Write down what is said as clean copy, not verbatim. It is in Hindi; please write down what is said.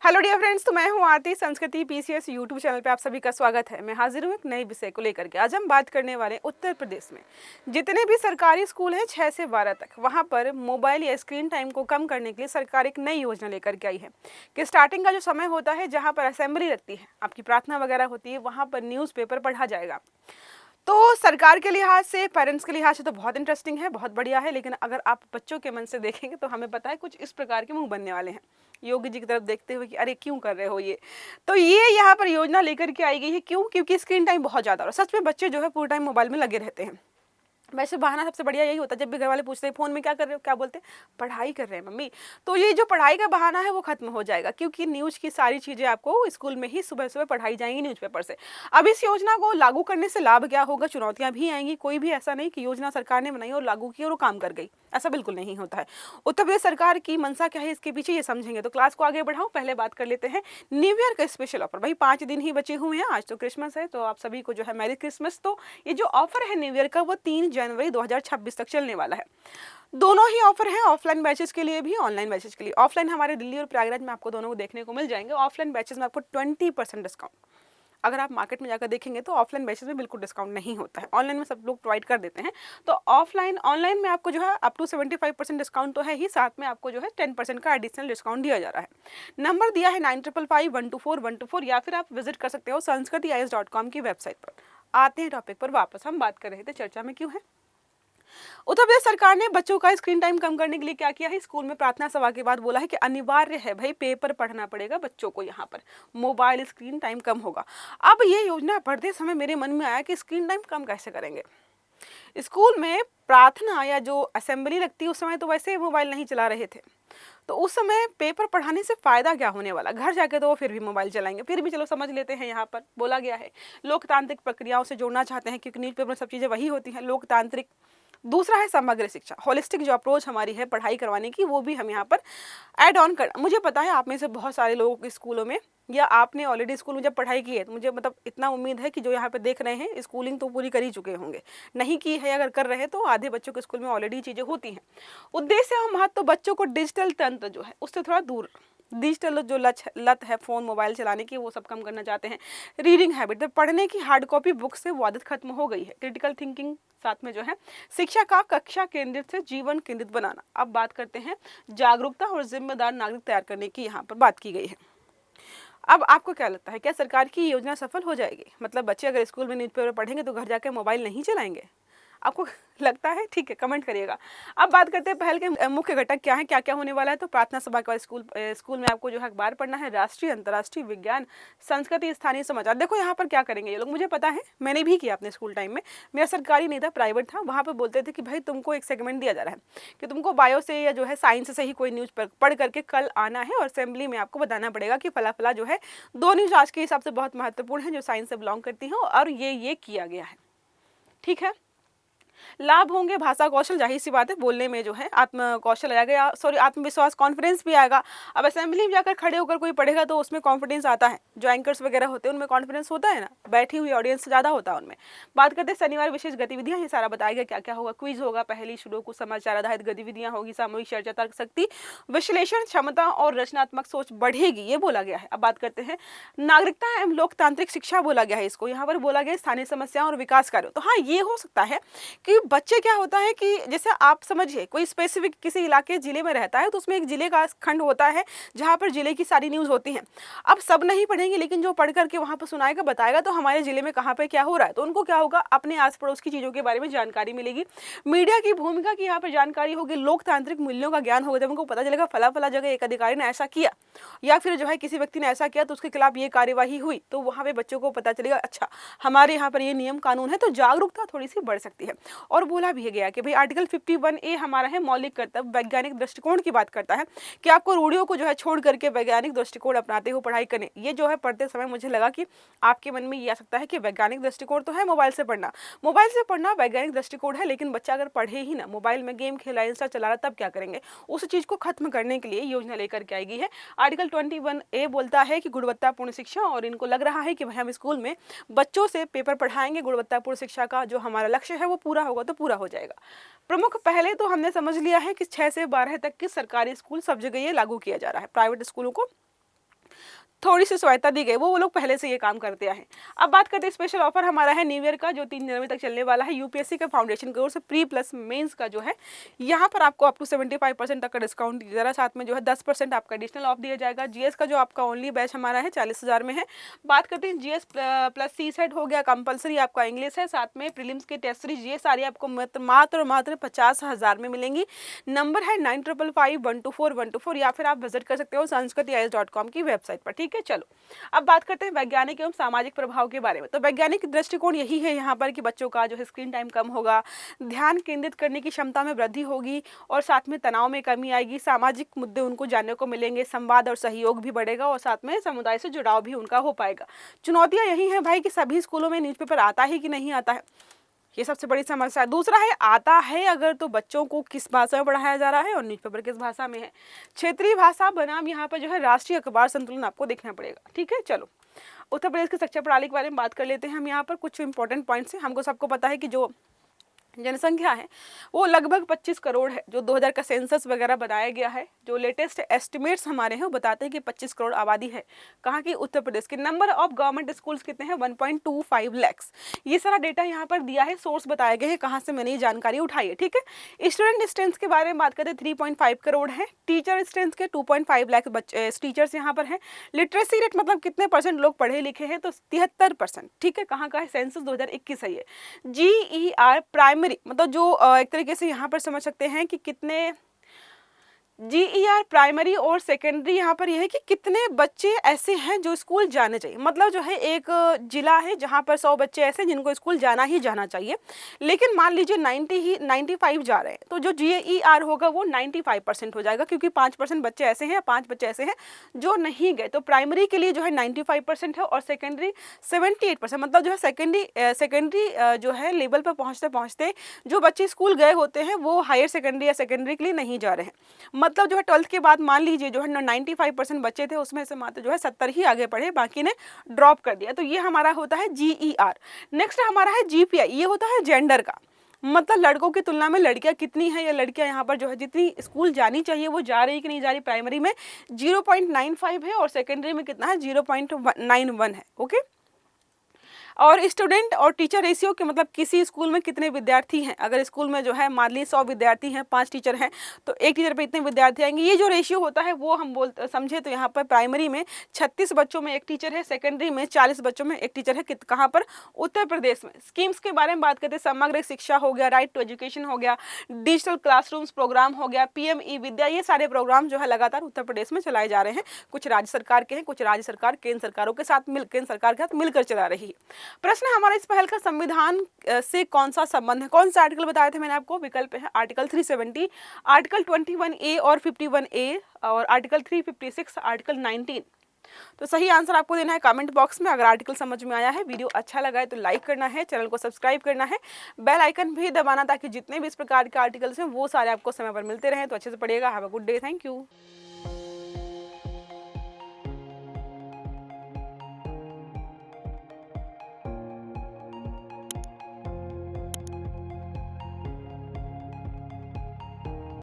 हेलो डियर फ्रेंड्स, तो मैं हूं आरती। संस्कृति पीसीएस यूट्यूब चैनल पे आप सभी का स्वागत है। मैं हाजिर हूं एक नए विषय को लेकर के। आज हम बात करने वाले हैं उत्तर प्रदेश में जितने भी सरकारी स्कूल हैं 6 से 12 तक, वहां पर मोबाइल या स्क्रीन टाइम को कम करने के लिए सरकार एक नई योजना लेकर के आई है कि स्टार्टिंग का जो समय होता है, जहाँ पर असेंबली लगती है, आपकी प्रार्थना वगैरह होती है, वहाँ पर न्यूज़पेपर पढ़ा जाएगा। तो सरकार के लिहाज से, पेरेंट्स के लिहाज से तो बहुत इंटरेस्टिंग है, बहुत बढ़िया है। लेकिन अगर आप बच्चों के मन से देखेंगे तो हमें पता है कुछ इस प्रकार के मुंह बनने वाले हैं योगी जी की तरफ देखते हुए कि अरे क्यों कर रहे हो ये। तो ये यहाँ पर योजना लेकर के आई गई है। क्यों? क्योंकि स्क्रीन टाइम बहुत ज़्यादा हो रहा है। सच में बच्चे जो है पूरे टाइम मोबाइल में लगे रहते हैं। वैसे बहाना सबसे बढ़िया यही होता है, जब भी घर वाले पूछते हैं फ़ोन में क्या कर रहे हो, क्या बोलते हैं, पढ़ाई कर रहे हैं मम्मी। तो ये जो पढ़ाई का बहाना है वो खत्म हो जाएगा, क्योंकि न्यूज़ की सारी चीज़ें आपको स्कूल में ही सुबह सुबह पढ़ाई जाएंगी न्यूज़पेपर से। अब इस योजना को लागू करने से लाभ क्या होगा? चुनौतियां भी आएंगी। कोई भी ऐसा नहीं कि योजना सरकार ने बनाई और लागू की और वो काम कर गई, ऐसा बिल्कुल नहीं होता है। उत्तर प्रदेश सरकार की मंशा क्या है इसके पीछे, ये समझेंगे। तो क्लास को आगे बढ़ाओ, पहले बात कर लेते हैं न्यू ईयर का स्पेशल ऑफर। भाई 5 दिन ही बचे हुए हैं, आज तो क्रिसमस है, तो आप सभी को जो है मैरी क्रिसमस। तो ये जो ऑफर है न्यू ईयर का वो 3 जनवरी 2026 तक चलने वाला है। दोनों ही ऑफर हैं, ऑफलाइन बैचेस के लिए भी, ऑनलाइन बैचेस के लिए। ऑफलाइन हमारे दिल्ली और प्रयागराज में आपको दोनों को देखने को मिल जाएंगे। ऑफलाइन बैचेस में आपको 20% डिस्काउंट। अगर आप मार्केट में जाकर देखेंगे तो ऑफलाइन बेसिस में बिल्कुल डिस्काउंट नहीं होता है, ऑनलाइन में सब लोग प्रोवाइड कर देते हैं। तो ऑनलाइन में आपको जो है अप टू 75% डिस्काउंट तो है ही, साथ में आपको जो है 10% का एडिशनल डिस्काउंट दिया जा रहा है। नंबर दिया है 9555124124, या फिर आप विजिट कर सकते हो sanskritIAS.com की वेबसाइट पर। आते हैं टॉपिक पर वापस। हम बात कर रहे थे चर्चा में क्यों है। उत्तर प्रदेश सरकार ने बच्चों का स्क्रीन टाइम कम करने के लिए क्या किया है, स्कूल में प्रार्थना सभा के बाद बोला है कि अनिवार्य है भाई, पेपर पढ़ना पड़ेगा बच्चों को, यहाँ पर मोबाइल स्क्रीन टाइम कम होगा। अब ये योजना पढ़ते समय मेरे मन में आया कि स्क्रीन टाइम कम कैसे करेंगे। स्कूल में प्रार्थना या जो असेंबली लगती है उस समय तो वैसे मोबाइल नहीं चला रहे थे, तो उस समय पेपर पढ़ाने से फायदा क्या होने वाला? घर जाके तो वो फिर भी मोबाइल चलाएंगे। फिर भी चलो समझ लेते हैं, यहाँ पर बोला गया है लोकतांत्रिक प्रक्रियाओं से जोड़ना चाहते हैं, क्योंकि न्यूज़पेपर में सब चीज़ें वही होती हैं, लोकतांत्रिक। दूसरा है समग्र शिक्षा, होलिस्टिक जो अप्रोच हमारी है पढ़ाई करवाने की, वो भी हम यहाँ पर ऐड ऑन कर। मुझे पता है आप में से बहुत सारे लोगों के स्कूलों में, या आपने ऑलरेडी स्कूल में जब पढ़ाई की है, तो मुझे मतलब इतना उम्मीद है कि जो यहाँ पे देख रहे हैं स्कूलिंग तो पूरी कर ही चुके होंगे। नहीं की है, अगर कर रहे हैं तो आधे बच्चों के स्कूल में ऑलरेडी चीज़ें होती हैं। उद्देश्य और महत्व तो बच्चों को डिजिटल तंत्र जो है उससे थोड़ा दूर, डिजिटल जो लत है फ़ोन मोबाइल चलाने की, वो सब कम करना चाहते हैं। रीडिंग हैबिट, तो पढ़ने की हार्ड कॉपी बुक से वो आदत खत्म हो गई है। क्रिटिकल थिंकिंग, साथ में जो है शिक्षा का कक्षा केंद्रित से जीवन केंद्रित बनाना। अब बात करते हैं जागरूकता और जिम्मेदार नागरिक तैयार करने की, यहाँ पर बात की गई है। अब आपको क्या लगता है, क्या सरकार की योजना सफल हो जाएगी? मतलब बच्चे अगर स्कूल में न्यूज़पेपर पढ़ेंगे तो घर जाकर मोबाइल नहीं चलाएंगे? आपको लगता है? ठीक है, कमेंट करिएगा। अब बात करते हैं पहल के मुख्य घटक क्या है, क्या क्या होने वाला है। तो प्रार्थना सभा के बाद स्कूल में आपको जो है अखबार पढ़ना है, राष्ट्रीय अंतर्राष्ट्रीय विज्ञान, संस्कृति, स्थानीय समाचार। देखो यहाँ पर क्या करेंगे ये लोग, मुझे पता है, मैंने भी किया अपने स्कूल टाइम में। मेरा सरकारी नहीं था, प्राइवेट था। वहाँ पर बोलते थे कि भाई तुमको एक सेगमेंट दिया जा रहा है कि तुमको बायो से या जो है साइंस से ही कोई न्यूज़ पढ़ करके कल आना है, और असेंबली में आपको बताना पड़ेगा कि फला फला जो है 2 न्यूज़ आज के हिसाब से बहुत महत्वपूर्ण है, जो साइंस से बिलोंग करती हैं, और ये किया गया है। ठीक है, लाभ होंगे भाषा कौशल, जाहिर सी बात है, बोलने में जो है आत्म कौशल आएगा, सॉरी आत्मविश्वास, कॉन्फिडेंस भी आएगा। अब असेंबली में जाकर खड़े होकर कोई पढ़ेगा तो उसमें कॉन्फिडेंस आता है। जो एंकर्स वगैरह होते हैं उनमें कॉन्फिडेंस होता है ना, बैठी हुई ऑडियंस से ज़्यादा होता है उनमें। बात करते हैं शनिवार विशेष गतिविधियाँ, ये सारा बताएगा क्या क्या होगा। क्विज होगा, पहली शुरू को समाचार आधारित गतिविधियाँ होगी, सामूहिक चर्चा, तर्क शक्ति, विश्लेषण क्षमता और रचनात्मक सोच बढ़ेगी, ये बोला गया है। अब बात करते हैं नागरिकता एवं लोकतांत्रिक शिक्षा, बोला गया है इसको। यहाँ पर बोला गया स्थानीय समस्याओं और विकास कार्यों। तो हाँ, ये हो सकता है कि बच्चे, क्या होता है कि जैसे आप समझिए कोई स्पेसिफिक किसी इलाके जिले में रहता है, तो उसमें एक जिले का खंड होता है जहाँ पर जिले की सारी न्यूज़ होती हैं। अब सब नहीं पढ़ेंगे, लेकिन जो पढ़ करके वहाँ पर सुनाएगा, बताएगा तो हमारे जिले में कहाँ पे क्या हो रहा है, तो उनको क्या होगा, अपने आस पड़ोस की चीज़ों के बारे में जानकारी मिलेगी। मीडिया की भूमिका की यहाँ पर जानकारी होगी, लोकतांत्रिक मूल्यों का ज्ञान होगा। जब उनको पता चलेगा फला फला जगह एक अधिकारी ने ऐसा किया, या फिर जो है किसी व्यक्ति ने ऐसा किया तो उसके खिलाफ ये कार्यवाही हुई, तो वहाँ पे बच्चों को पता चलेगा अच्छा हमारे यहाँ पर ये नियम कानून है, तो जागरूकता थोड़ी सी बढ़ सकती है। और बोला भी गया कि भाई आर्टिकल 51A हमारा है मौलिक कर्तव्य, वैज्ञानिक दृष्टिकोण की बात करता है कि आपको रूढ़ियों को जो है छोड़ करके वैज्ञानिक दृष्टिकोण अपनाते हुए पढ़ाई करें। ये जो है पढ़ते समय मुझे लगा कि आपके मन में ये आ सकता है कि वैज्ञानिक दृष्टिकोण तो है मोबाइल से पढ़ना वैज्ञानिक दृष्टिकोण है, लेकिन बच्चा अगर पढ़े ही ना, मोबाइल में गेम खेला, इंस्टा चला रहा, तब क्या करेंगे? उस चीज को खत्म करने के लिए योजना लेकर के आएगी है। आर्टिकल 21A बोलता है कि गुणवत्तापूर्ण शिक्षा, और इनको लग रहा है कि भाई हम स्कूल में बच्चों से पेपर पढ़ाएंगे, गुणवत्तापूर्ण शिक्षा का जो हमारा लक्ष्य है वो पूरा होगा तो पूरा हो जाएगा। प्रमुख पहले तो हमने समझ लिया है कि 6 से 12 तक के सरकारी स्कूल सब जगह ये लागू किया जा रहा है। प्राइवेट स्कूलों को थोड़ी सी सहायता दी गई, वो लोग पहले से ये काम करते हैं। अब बात करते हैं स्पेशल ऑफर हमारा है न्यू ईयर का, जो 3 जनवरी तक चलने वाला है। यूपीएससी का foundation course pre plus mains का जो है, यहाँ पर आपको अप टू 75% तक का डिस्काउंट दिया जा रहा है। साथ में जो है 10% आपका एडिशनल ऑफ दिया जाएगा। जीएस का जो आपका ओनली बैच हमारा है 40,000 में है। बात करते हैं जीएस प्लस सी सेट हो गया कंपलसरी, आपका इंग्लिश है, साथ में प्रीलिम्स की टेस्ट सीरीज, ये सारी आपको मात्र 50,000 में मिलेंगी। नंबर है 9555124124, या फिर आप विजिट कर सकते हो sanskritis.com की वेबसाइट पर। ठीक है, चलो अब बात करते हैं वैज्ञानिक एवं सामाजिक प्रभाव के बारे में। तो वैज्ञानिक दृष्टिकोण यही है यहाँ पर कि बच्चों का जो है स्क्रीन टाइम कम होगा, ध्यान केंद्रित करने की क्षमता में वृद्धि होगी, और साथ में तनाव में कमी आएगी, सामाजिक मुद्दे उनको जानने को मिलेंगे, संवाद और सहयोग भी बढ़ेगा, और साथ में समुदाय से जुड़ाव भी उनका हो पाएगा। चुनौतियां यही है भाई कि सभी स्कूलों में न्यूज़पेपर आता है कि नहीं आता है, ये सबसे बड़ी समस्या है। दूसरा है, आता है अगर तो बच्चों को किस भाषा में पढ़ाया जा रहा है और न्यूज़पेपर किस भाषा में है। क्षेत्रीय भाषा बनाम यहाँ पर जो है राष्ट्रीय अखबार संतुलन आपको देखना पड़ेगा। ठीक है, चलो उत्तर प्रदेश की शिक्षा प्रणाली के बारे में बात कर लेते हैं हम। यहाँ पर कुछ इंपॉर्टेंट पॉइंट्स हैं। हमको सबको पता है कि जो जनसंख्या है वो लगभग 25 करोड़ है, जो 2000 का सेंसस वगैरह बनाया गया है। जो लेटेस्ट एस्टिमेट्स हमारे हैं वो बताते हैं कि 25 करोड़ आबादी है। कहाँ की? उत्तर प्रदेश के। नंबर ऑफ गवर्नमेंट स्कूल्स कितने हैं? 1.25 लैक्स। ये सारा डेटा यहाँ पर दिया है, सोर्स बताए गए हैं, कहाँ से मैंने ये जानकारी उठाई है। ठीक है, स्टूडेंट स्ट्रेंथ के बारे में बात करते हैं, 3.5 करोड़ है। टीचर स्ट्रेंथ के 2.5 लाख टीचर्स यहाँ पर हैं। लिटरेसी रेट मतलब कितने परसेंट लोग पढ़े लिखे हैं? तो 73%। ठीक है, कहाँ का है? सेंसस 2021 है ये। GER प्राइमरी मतलब जो एक तरीके से यहाँ पर समझ सकते हैं कि कितने GER प्राइमरी और सेकेंडरी, यहाँ पर यह है कि कितने बच्चे ऐसे हैं जो स्कूल जाने चाहिए। मतलब जो है एक जिला है जहाँ पर 100 बच्चे ऐसे जिनको स्कूल जाना ही जाना चाहिए, लेकिन मान लीजिए 95 जा रहे हैं, तो जो GER होगा वो 95% हो जाएगा, क्योंकि 5% बच्चे ऐसे हैं, 5 बच्चे ऐसे हैं जो नहीं गए। तो प्राइमरी के लिए जो है 95% है, और सेकेंडरी 78%। मतलब जो है सेकेंडरी जो है लेवल पर पहुँचते पहुँचते जो बच्चे स्कूल गए होते हैं वो हायर सेकेंडरी या सेकेंडरी के लिए नहीं जा रहे हैं। मतलब जो है 12th के बाद मान लीजिए जो है 95% बच्चे थे, उसमें से मात्र जो है 70 ही आगे पढ़े, बाकी ने ड्रॉप कर दिया। तो ये हमारा होता है GER। नेक्स्ट हमारा है GPI, ये होता है जेंडर का, मतलब लड़कों की तुलना में लड़कियां कितनी हैं, या लड़कियां यहाँ पर जो है जितनी स्कूल जानी चाहिए वो जा रही कि नहीं जा रही। प्राइमरी में 0.95 है, और सेकेंडरी में कितना है? 0.91 है। ओके, और स्टूडेंट और टीचर रेशियो के मतलब किसी स्कूल में कितने विद्यार्थी हैं। अगर स्कूल में जो है मान लीजिए 100 विद्यार्थी हैं, 5 टीचर हैं, तो एक टीचर पे इतने विद्यार्थी आएंगे। ये जो रेशियो होता है वो हम समझे तो यहाँ पर प्राइमरी में 36 बच्चों में एक टीचर है, सेकेंडरी में 40 बच्चों में एक टीचर है। कहाँ पर? उत्तर प्रदेश में। स्कीम्स के बारे में बात करते हैं, समग्र शिक्षा हो गया, राइट टू एजुकेशन हो गया, डिजिटल क्लासरूम्स प्रोग्राम हो गया, PM ई विद्या, ये सारे प्रोग्राम जो है लगातार उत्तर प्रदेश में चलाए जा रहे हैं। कुछ राज्य सरकार के हैं, कुछ राज्य सरकार केंद्र सरकारों के साथ मिलकर चला रही है। प्रश्न हमारा इस पहल का संविधान से कौन सा संबंध है? कौन सा आर्टिकल बताया था मैंने आपको? विकल्प है आर्टिकल 370, आर्टिकल 21A और 51A, और आर्टिकल 356, आर्टिकल 19। तो सही आंसर आपको देना है कमेंट बॉक्स में। अगर आर्टिकल समझ में आया है, वीडियो अच्छा लगा है तो लाइक करना है, चैनल को सब्सक्राइब करना है, बेल आइकन भी दबाना, ताकि जितने भी इस प्रकार के आर्टिकल्स हैं वो सारे आपको समय पर मिलते रहें। तो अच्छे से पढ़िएगा। Have a good day. Thank you.